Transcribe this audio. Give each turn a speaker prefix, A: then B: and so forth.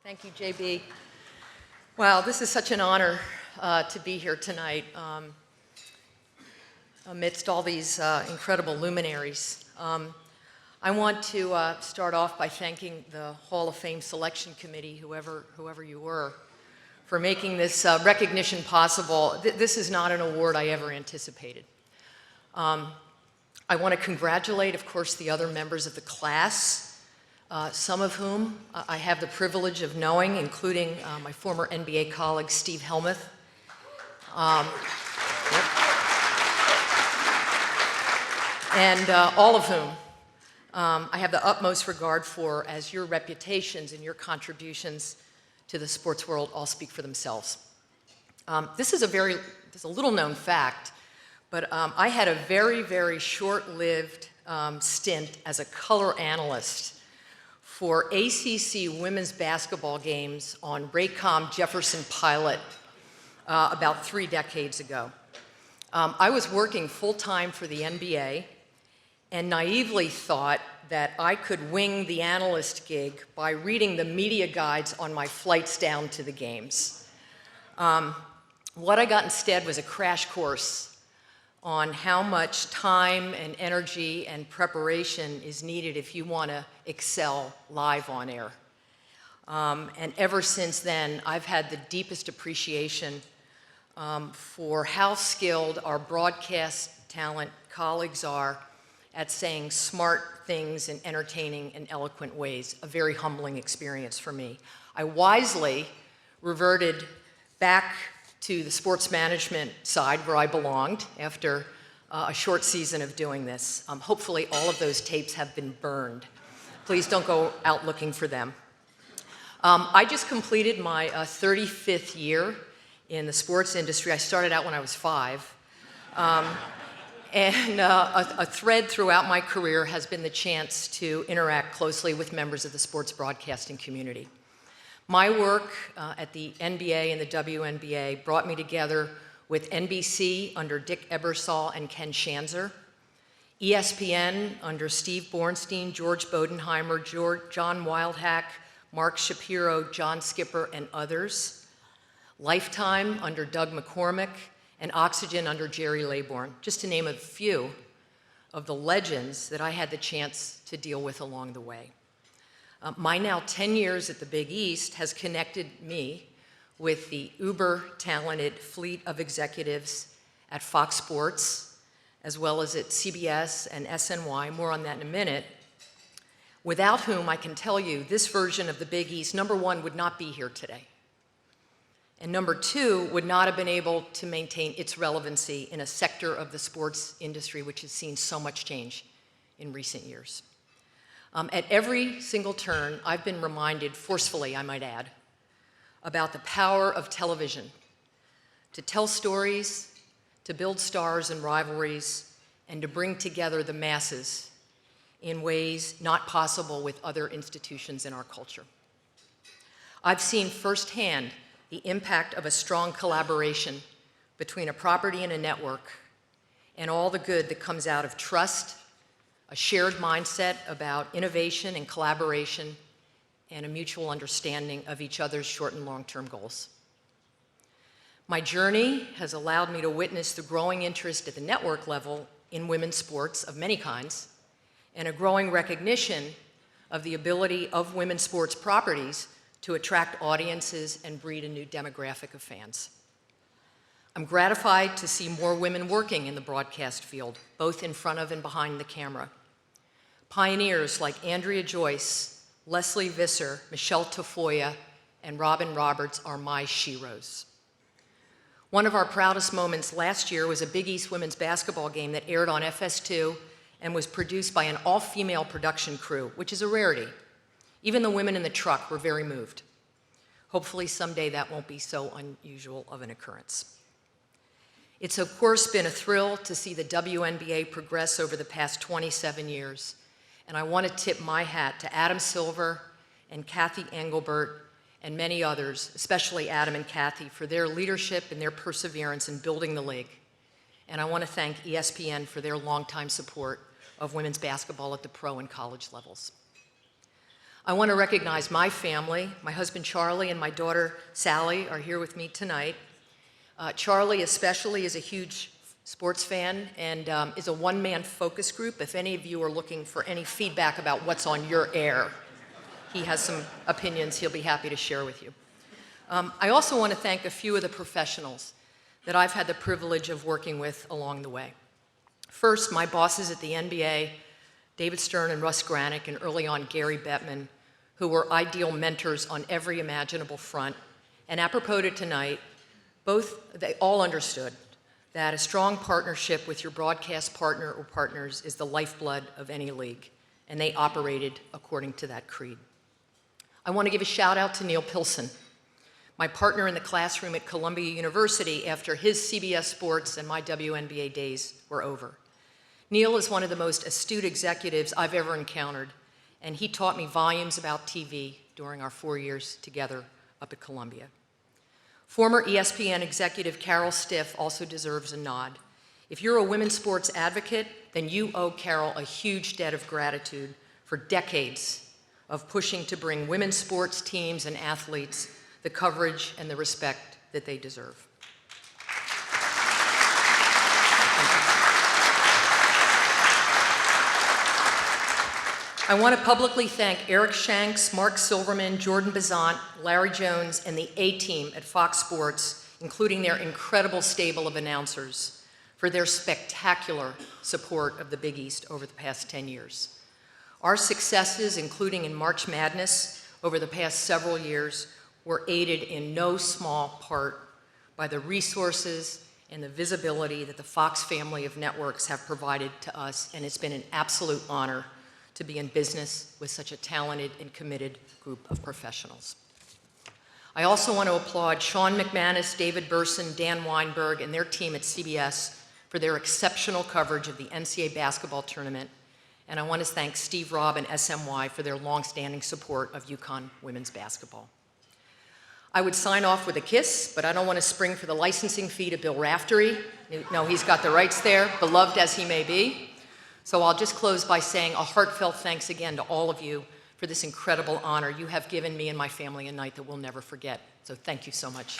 A: Thank you, JB. Wow, this is such an honor to be here tonight amidst all these incredible luminaries. I want to start off by thanking the Hall of Fame Selection Committee, whoever you were, for making this recognition possible. This is not an award I ever anticipated. I want to congratulate, of course, the other members of the class, some of whom I have the privilege of knowing, including my former NBA colleague, Steve Helmuth. And all of whom I have the utmost regard for, as your reputations and your contributions to the sports world all speak for themselves. This is a little known fact, but I had a very, very short-lived stint as a color analyst for ACC women's basketball games on Raycom Jefferson Pilot about 3 decades ago. I was working full-time for the NBA and naively thought that I could wing the analyst gig by reading the media guides on my flights down to the games. What I got instead was a crash course on how much time and energy and preparation is needed if you want to excel live on air. And ever since then, I've had the deepest appreciation for how skilled our broadcast talent colleagues are at saying smart things in entertaining and eloquent ways, a very humbling experience for me. I wisely reverted back to the sports management side where I belonged after a short season of doing this. Hopefully all of those tapes have been burned. Please don't go out looking for them. I just completed my 35th year in the sports industry. I started out when I was 5. And a thread throughout my career has been the chance to interact closely with members of the sports broadcasting community. My work at the NBA and the WNBA brought me together with NBC under Dick Ebersol and Ken Shanzer, ESPN under Steve Bornstein, George Bodenheimer, John Wildhack, Mark Shapiro, John Skipper, and others, Lifetime under Doug McCormick, and Oxygen under Jerry Laybourne, just to name a few of the legends that I had the chance to deal with along the way. My now 10 years at the Big East has connected me with the uber-talented fleet of executives at Fox Sports, as well as at CBS and SNY, more on that in a minute, without whom I can tell you this version of the Big East, number one, would not be here today. And number two, would not have been able to maintain its relevancy in a sector of the sports industry which has seen so much change in recent years. At every single turn, I've been reminded, forcefully I might add, about the power of television to tell stories, to build stars and rivalries, and to bring together the masses in ways not possible with other institutions in our culture. I've seen firsthand the impact of a strong collaboration between a property and a network, and all the good that comes out of trust, a shared mindset about innovation and collaboration, and a mutual understanding of each other's short and long-term goals. My journey has allowed me to witness the growing interest at the network level in women's sports of many kinds, and a growing recognition of the ability of women's sports properties to attract audiences and breed a new demographic of fans. I'm gratified to see more women working in the broadcast field, both in front of and behind the camera. Pioneers like Andrea Joyce, Leslie Visser, Michelle Tafoya, and Robin Roberts are my sheroes. One of our proudest moments last year was a Big East women's basketball game that aired on FS2 and was produced by an all-female production crew, which is a rarity. Even the women in the truck were very moved. Hopefully someday that won't be so unusual of an occurrence. It's of course been a thrill to see the WNBA progress over the past 27 years. And I want to tip my hat to Adam Silver and Kathy Engelbert and many others, especially Adam and Kathy, for their leadership and their perseverance in building the league. And I want to thank ESPN for their longtime support of women's basketball at the pro and college levels. I want to recognize my family. My husband Charlie and my daughter Sally are here with me tonight. Charlie especially is a huge sports fan and is a one-man focus group. If any of you are looking for any feedback about what's on your air, he has some opinions he'll be happy to share with you. I also want to thank a few of the professionals that I've had the privilege of working with along the way. First, my bosses at the NBA, David Stern and Russ Granick, and early on Gary Bettman, who were ideal mentors on every imaginable front. And apropos to tonight, they all understood that a strong partnership with your broadcast partner or partners is the lifeblood of any league, and they operated according to that creed. I want to give a shout out to Neil Pilson, my partner in the classroom at Columbia University after his CBS Sports and my WNBA days were over. Neil is one of the most astute executives I've ever encountered, and he taught me volumes about TV during our 4 years together up at Columbia. Former ESPN executive Carol Stiff also deserves a nod. If you're a women's sports advocate, then you owe Carol a huge debt of gratitude for decades of pushing to bring women's sports teams and athletes the coverage and the respect that they deserve. I want to publicly thank Eric Shanks, Mark Silverman, Jordan Bazant, Larry Jones, and the A-team at Fox Sports, including their incredible stable of announcers, for their spectacular support of the Big East over the past 10 years. Our successes, including in March Madness over the past several years, were aided in no small part by the resources and the visibility that the Fox family of networks have provided to us, and it's been an absolute honor to be in business with such a talented and committed group of professionals. I also want to applaud Sean McManus, David Burson, Dan Weinberg, and their team at CBS for their exceptional coverage of the NCAA basketball tournament, and I want to thank Steve Robb and SMY for their longstanding support of UConn women's basketball. I would sign off with a kiss, but I don't want to spring for the licensing fee to Bill Raftery. No, he's got the rights there, beloved as he may be. So I'll just close by saying a heartfelt thanks again to all of you for this incredible honor. You have given me and my family a night that we'll never forget. So thank you so much.